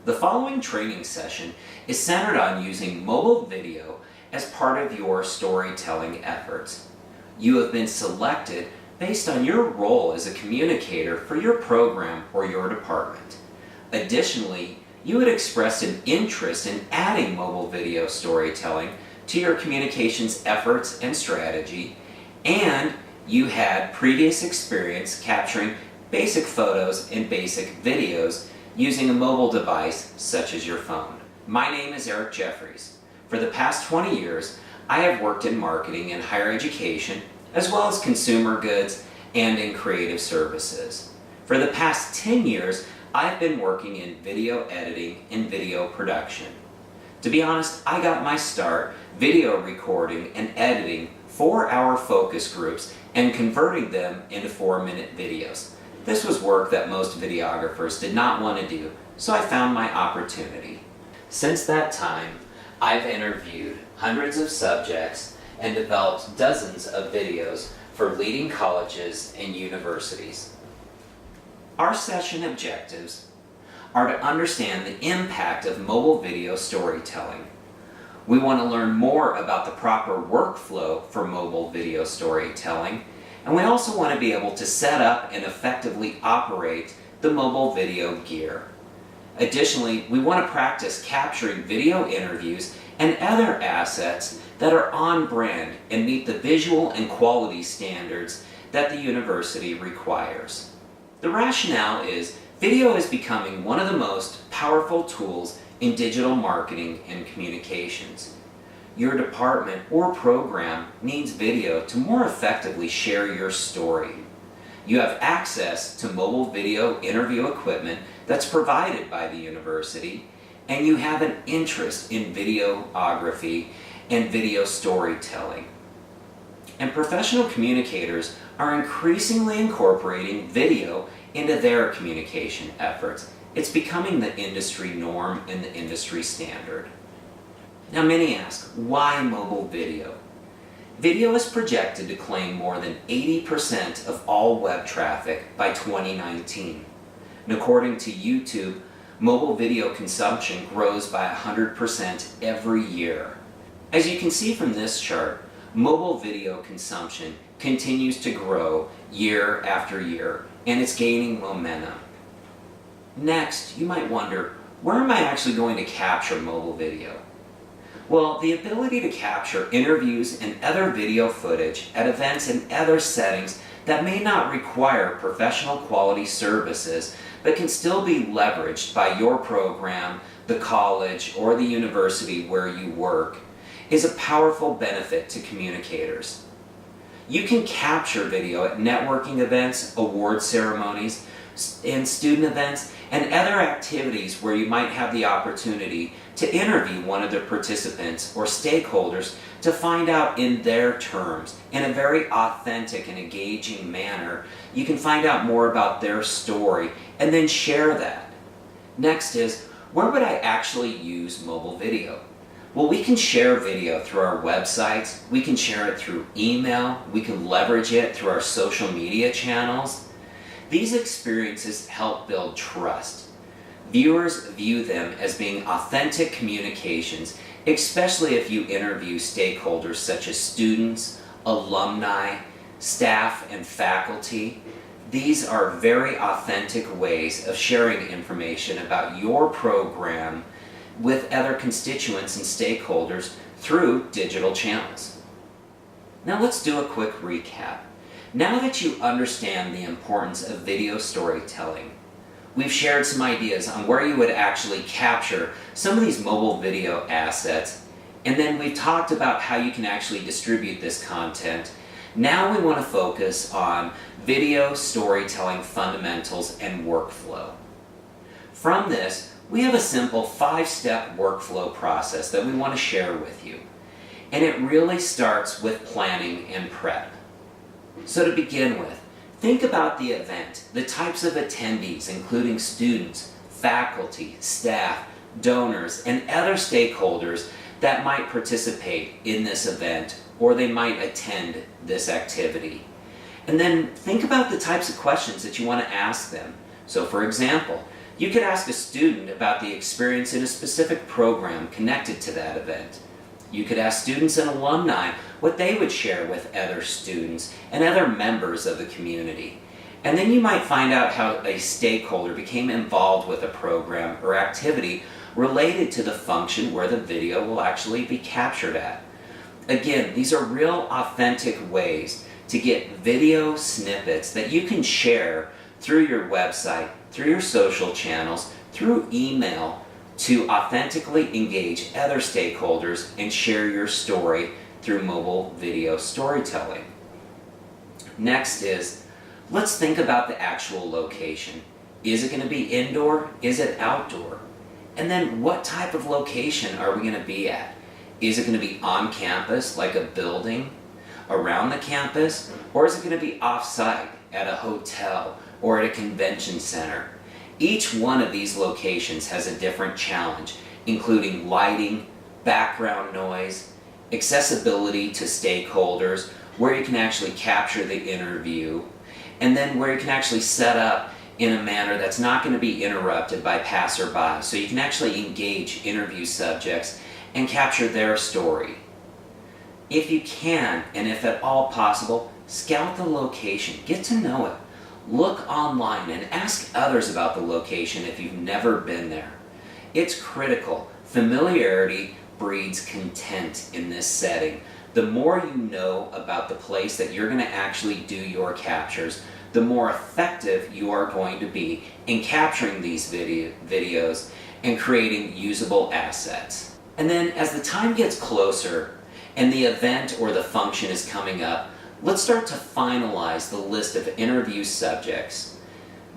The following training session is centered on using mobile video as part of your storytelling efforts. You have been selected based on your role as a communicator for your program or your department. Additionally, you had expressed an interest in adding mobile video storytelling to your communications efforts and strategy, and you had previous experience capturing basic photos and basic videos using a mobile device such as your phone. My name is Erik Jeffries. For the past 20 years, I have worked in marketing and higher education, as well as consumer goods and in creative services. For the past 10 years, I've been working in video editing and video production. To be honest, I got my start video recording and editing 4-hour focus groups and converting them into 4-minute videos. This was work that most videographers did not want to do, so I found my opportunity. Since that time, I've interviewed hundreds of subjects and developed dozens of videos for leading colleges and universities. Our session objectives are to understand the impact of mobile video storytelling. We want to learn more about the proper workflow for mobile video storytelling, and we also want to be able to set up and effectively operate the mobile video gear. Additionally, we want to practice capturing video interviews and other assets that are on brand and meet the visual and quality standards that the university requires. The rationale is video is becoming one of the most powerful tools in digital marketing and communications. Your department or program needs video to more effectively share your story. You have access to mobile video interview equipment that's provided by the university, and you have an interest in videography and video storytelling. And professional communicators are increasingly incorporating video into their communication efforts. It's becoming the industry norm and the industry standard. Now many ask, why mobile video? Video is projected to claim more than 80% of all web traffic by 2019. And according to YouTube, mobile video consumption grows by 100% every year. As you can see from this chart, mobile video consumption continues to grow year after year, and it's gaining momentum. Next, you might wonder, where am I actually going to capture mobile video? Well, the ability to capture interviews and other video footage at events and other settings that may not require professional quality services but can still be leveraged by your program, the college, or the university where you work is a powerful benefit to communicators. You can capture video at networking events, award ceremonies, and student events, and other activities where you might have the opportunity to interview one of the participants or stakeholders to find out in their terms, in a very authentic and engaging manner. You can find out more about their story and then share that. Next is, where would I actually use mobile video? Well, we can share video through our websites, we can share it through email, we can leverage it through our social media channels. These experiences help build trust. Viewers view them as being authentic communications, especially if you interview stakeholders such as students, alumni, staff, and faculty. These are very authentic ways of sharing information about your program with other constituents and stakeholders through digital channels. Now let's do a quick recap. Now that you understand the importance of video storytelling, we've shared some ideas on where you would actually capture some of these mobile video assets, and then we've talked about how you can actually distribute this content. Now we want to focus on video storytelling fundamentals and workflow. From this, we have a simple 5-step workflow process that we want to share with you. And it really starts with planning and prep. So to begin with, think about the event, the types of attendees, including students, faculty, staff, donors, and other stakeholders that might participate in this event, or they might attend this activity. And then think about the types of questions that you want to ask them. So for example, You could ask a student about the experience in a specific program connected to that event. You could ask students and alumni what they would share with other students and other members of the community. And then you might find out how a stakeholder became involved with a program or activity related to the function where the video will actually be captured at. Again, these are real authentic ways to get video snippets that you can share through your website, through your social channels, through email, to authentically engage other stakeholders and share your story through mobile video storytelling. Next is, let's think about the actual location. Is it going to be indoor? Is it outdoor? And then what type of location are we going to be at? Is it going to be on campus, like a building around the campus? Or is it going to be off-site at a hotel or at a convention center? Each one of these locations has a different challenge, including lighting, background noise, accessibility to stakeholders, where you can actually capture the interview, and then where you can actually set up in a manner that's not going to be interrupted by passerby, so you can actually engage interview subjects and capture their story. If you can, and if at all possible, scout the location, get to know it. Look online and ask others about the location if you've never been there. It's critical. Familiarity breeds content in this setting. The more you know about the place that you're going to actually do your captures, the more effective you are going to be in capturing these videos and creating usable assets. And then as the time gets closer and the event or the function is coming up, let's start to finalize the list of interview subjects.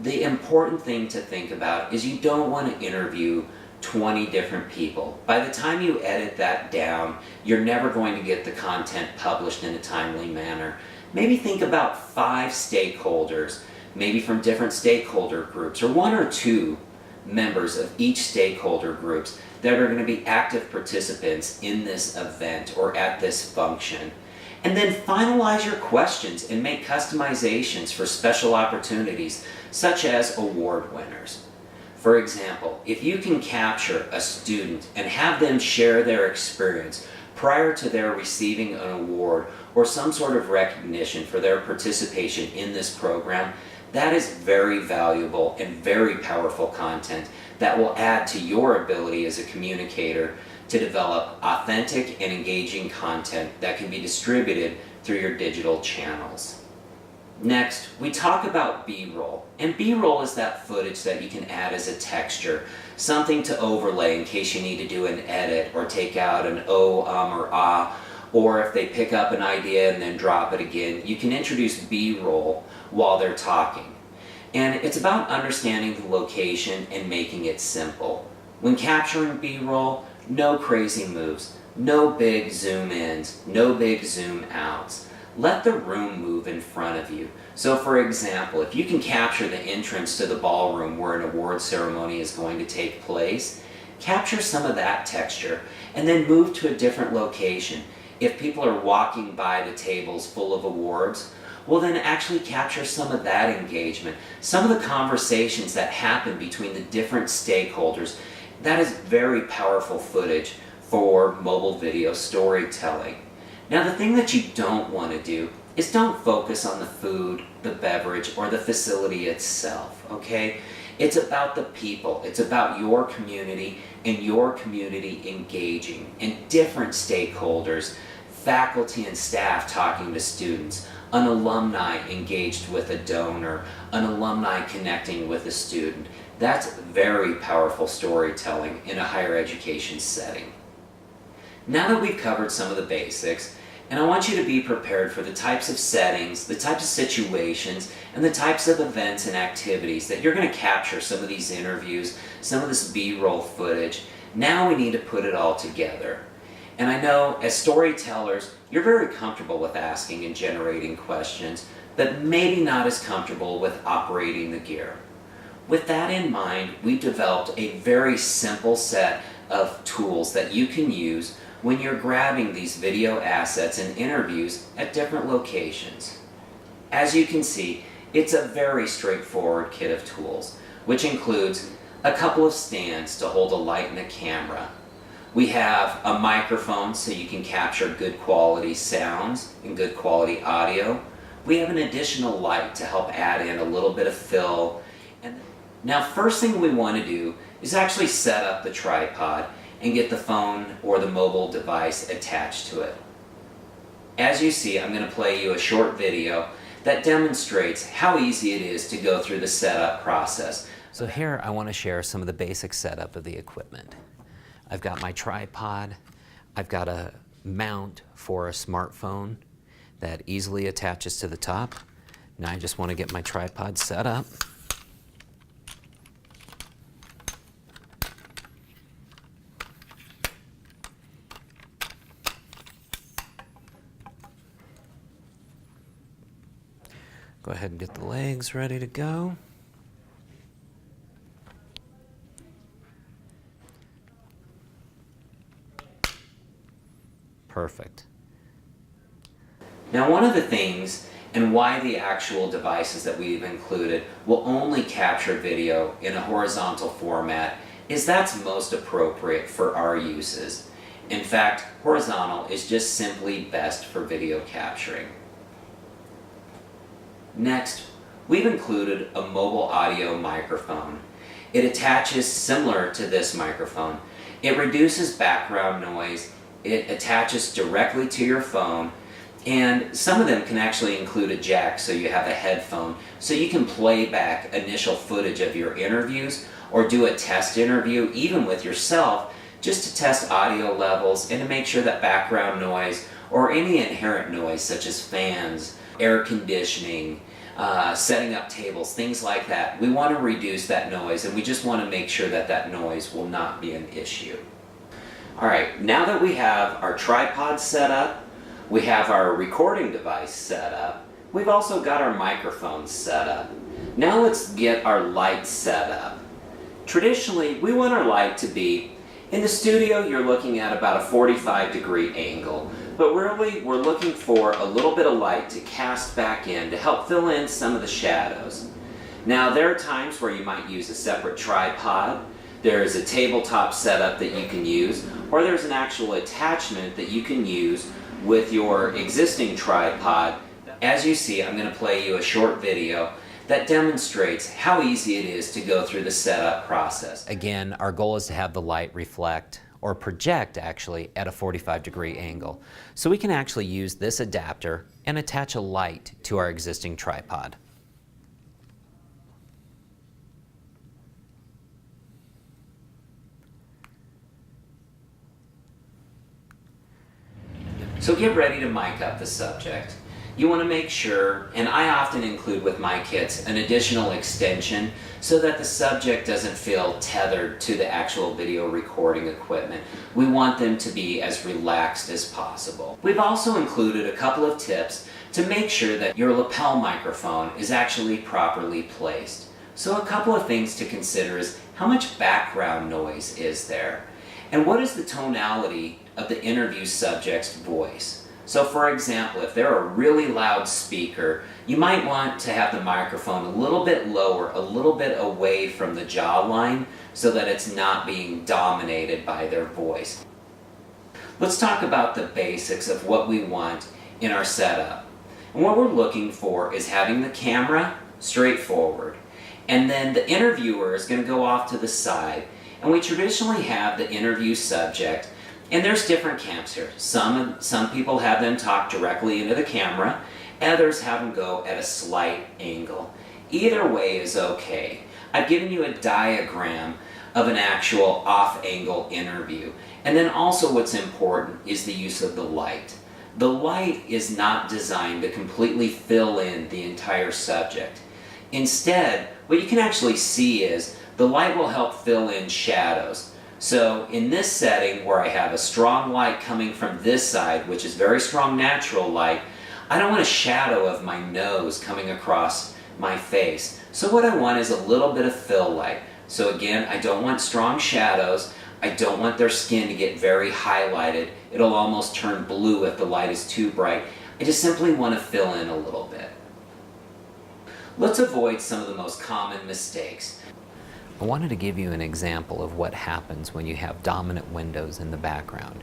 The important thing to think about is you don't want to interview 20 different people. By the time you edit that down, you're never going to get the content published in a timely manner. Maybe think about 5 stakeholders, maybe from different stakeholder groups, or 1 or 2 members of each stakeholder groups that are going to be active participants in this event or at this function. And then finalize your questions and make customizations for special opportunities, such as award winners. For example, if you can capture a student and have them share their experience prior to their receiving an award or some sort of recognition for their participation in this program, that is very valuable and very powerful content that will add to your ability as a communicator to develop authentic and engaging content that can be distributed through your digital channels. Next, we talk about B-roll. And B-roll is that footage that you can add as a texture, something to overlay in case you need to do an edit or take out an or ah, or if they pick up an idea and then drop it again. You can introduce B-roll while they're talking. And it's about understanding the location and making it simple. When capturing B-roll, no crazy moves, no big zoom ins, no big zoom outs. Let the room move in front of you. So for example, if you can capture the entrance to the ballroom where an award ceremony is going to take place, capture some of that texture and then move to a different location. If people are walking by the tables full of awards, well then actually capture some of that engagement, some of the conversations that happen between the different stakeholders. That is very powerful footage for mobile video storytelling. Now the thing that you don't want to do is don't focus on the food, the beverage, or the facility itself, okay? It's about the people. It's about your community and your community engaging and different stakeholders, faculty and staff talking to students, an alumni engaged with a donor, an alumni connecting with a student. That's very powerful storytelling in a higher education setting. Now that we've covered some of the basics, and I want you to be prepared for the types of settings, the types of situations, and the types of events and activities that you're going to capture some of these interviews, some of this B-roll footage. Now we need to put it all together. And I know as storytellers, you're very comfortable with asking and generating questions, but maybe not as comfortable with operating the gear. With that in mind, we've developed a very simple set of tools that you can use when you're grabbing these video assets and interviews at different locations. As you can see, it's a very straightforward kit of tools, which includes a couple of stands to hold a light and a camera. We have a microphone so you can capture good quality sounds and good quality audio. We have an additional light to help add in a little bit of fill. And now first thing we want to do is actually set up the tripod and get the phone or the mobile device attached to it. As you see, I'm going to play you a short video that demonstrates how easy it is to go through the setup process. So here I want to share some of the basic setup of the equipment. I've got my tripod, I've got a mount for a smartphone that easily attaches to the top. Now I just want to get my tripod set up. Go ahead and get the legs ready to go. Perfect. Now one of the things, and why the actual devices that we've included will only capture video in a horizontal format, is that's most appropriate for our uses. In fact, horizontal is just simply best for video capturing. Next, we've included a mobile audio microphone. It attaches similar to this microphone. It reduces background noise. It attaches directly to your phone, and some of them can actually include a jack so you have a headphone so you can play back initial footage of your interviews or do a test interview even with yourself just to test audio levels and to make sure that background noise or any inherent noise such as fans, air conditioning, setting up tables, things like that, we want to reduce that noise, and we just want to make sure that that noise will not be an issue. Alright, now that we have our tripod set up, we have our recording device set up, we've also got our microphones set up. Now let's get our light set up. Traditionally, we want our light to be, in the studio you're looking at about a 45-degree angle, but really we're looking for a little bit of light to cast back in to help fill in some of the shadows. Now there are times where you might use a separate tripod. There's a tabletop setup that you can use, or there's an actual attachment that you can use with your existing tripod. As you see, I'm going to play you a short video that demonstrates how easy it is to go through the setup process. Again, our goal is to have the light reflect or project actually at a 45-degree angle. So we can actually use this adapter and attach a light to our existing tripod. So get ready to mic up the subject. You want to make sure, and I often include with my kits, an additional extension so that the subject doesn't feel tethered to the actual video recording equipment. We want them to be as relaxed as possible. We've also included a couple of tips to make sure that your lapel microphone is actually properly placed. So a couple of things to consider is how much background noise is there, and what is the tonality of the interview subject's voice. So for example, if they're a really loud speaker, you might want to have the microphone a little bit lower, a little bit away from the jawline so that it's not being dominated by their voice. Let's talk about the basics of what we want in our setup. And what we're looking for is having the camera straight forward, and then the interviewer is going to go off to the side, and we traditionally have the interview subject. And there's different camps here. Some people have them talk directly into the camera, others have them go at a slight angle. Either way is okay. I've given you a diagram of an actual off-angle interview. And then also what's important is the use of the light. The light is not designed to completely fill in the entire subject. Instead, what you can actually see is the light will help fill in shadows. So in this setting where I have a strong light coming from this side, which is very strong natural light, I don't want a shadow of my nose coming across my face. So what I want is a little bit of fill light. So again, I don't want strong shadows. I don't want their skin to get very highlighted. It'll almost turn blue if the light is too bright. I just simply want to fill in a little bit. Let's avoid some of the most common mistakes. I wanted to give you an example of what happens when you have dominant windows in the background.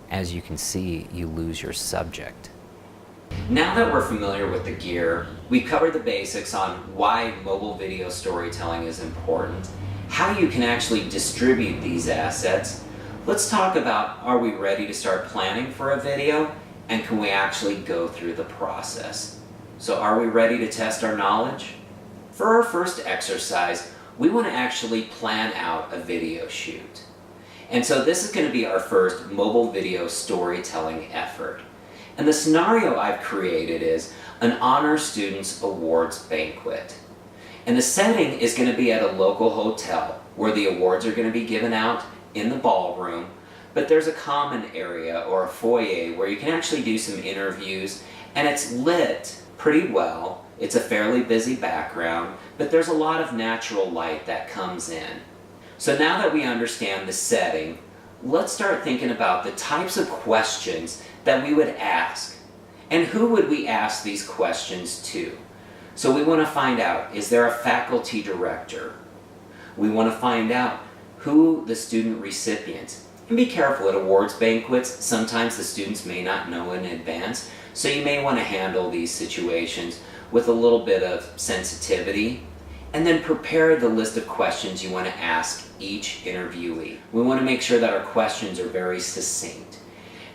As you can see, you lose your subject. Now that we're familiar with the gear, we've covered the basics on why mobile video storytelling is important, how you can actually distribute these assets. Let's talk about, are we ready to start planning for a video, and can we actually go through the process? So are we ready to test our knowledge? For our first exercise, we want to actually plan out a video shoot. And so this is going to be our first mobile video storytelling effort. And the scenario I've created is an honor students awards banquet. And the setting is going to be at a local hotel where the awards are going to be given out in the ballroom, but there's a common area or a foyer where you can actually do some interviews, and it's lit pretty well. It's a fairly busy background, but there's a lot of natural light that comes in. So now that we understand the setting, let's start thinking about the types of questions that we would ask. And who would we ask these questions to? So we want to find out, is there a faculty director? We want to find out who the student recipients. And be careful at awards banquets, sometimes the students may not know in advance, so you may want to handle these situations with a little bit of sensitivity. And then prepare the list of questions you want to ask each interviewee. We want to make sure that our questions are very succinct.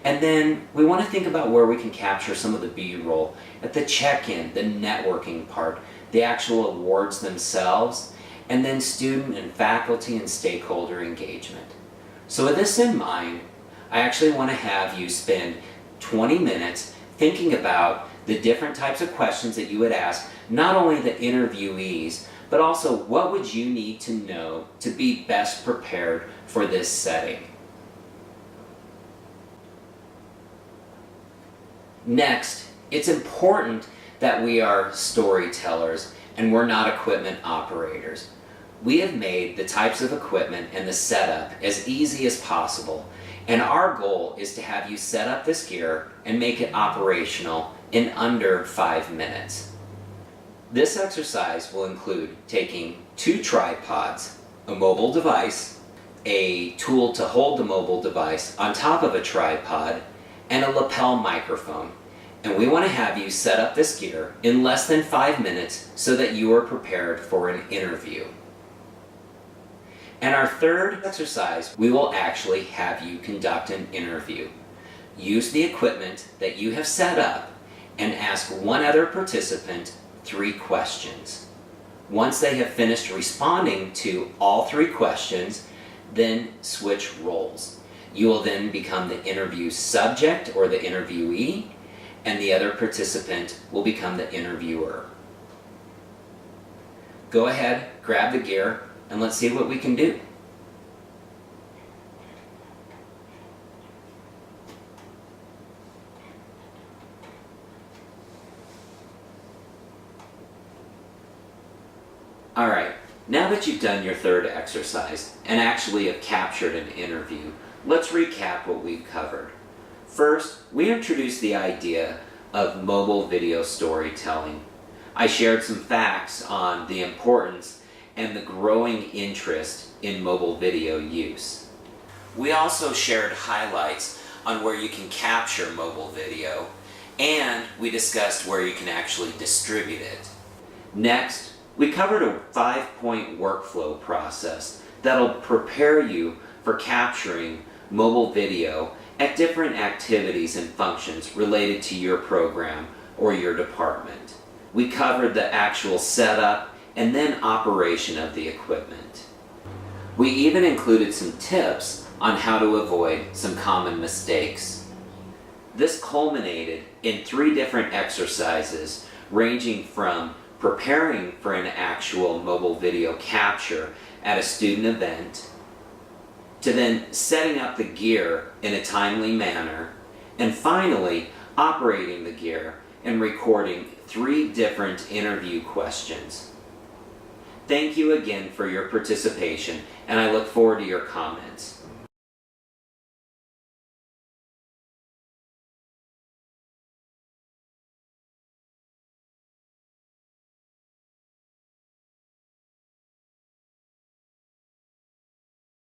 And then we want to think about where we can capture some of the B-roll at the check-in, the networking part, the actual awards themselves, and then student and faculty and stakeholder engagement. So with this in mind, I actually want to have you spend 20 minutes thinking about the different types of questions that you would ask, not only the interviewees, but also what would you need to know to be best prepared for this setting. Next, it's important that we are storytellers and we're not equipment operators. We have made the types of equipment and the setup as easy as possible, and our goal is to have you set up this gear and make it operational in under 5 minutes. This exercise will include taking 2 tripods, a mobile device, a tool to hold the mobile device on top of a tripod, and a lapel microphone. And we want to have you set up this gear in less than 5 minutes so that you are prepared for an interview. And our third exercise, we will actually have you conduct an interview. Use the equipment that you have set up and ask one other participant 3 questions. Once they have finished responding to all 3 questions, then switch roles. You will then become the interview subject or the interviewee, and the other participant will become the interviewer. Go ahead, grab the gear, and let's see what we can do. Alright, now that you've done your third exercise and actually have captured an interview, let's recap what we've covered. First, we introduced the idea of mobile video storytelling. I shared some facts on the importance and the growing interest in mobile video use. We also shared highlights on where you can capture mobile video, and we discussed where you can actually distribute it. Next, we covered a 5-point workflow process that'll prepare you for capturing mobile video at different activities and functions related to your program or your department. We covered the actual setup and then operation of the equipment. We even included some tips on how to avoid some common mistakes. This culminated in 3 different exercises ranging from preparing for an actual mobile video capture at a student event, to then setting up the gear in a timely manner, and finally operating the gear and recording 3 different interview questions. Thank you again for your participation, and I look forward to your comments.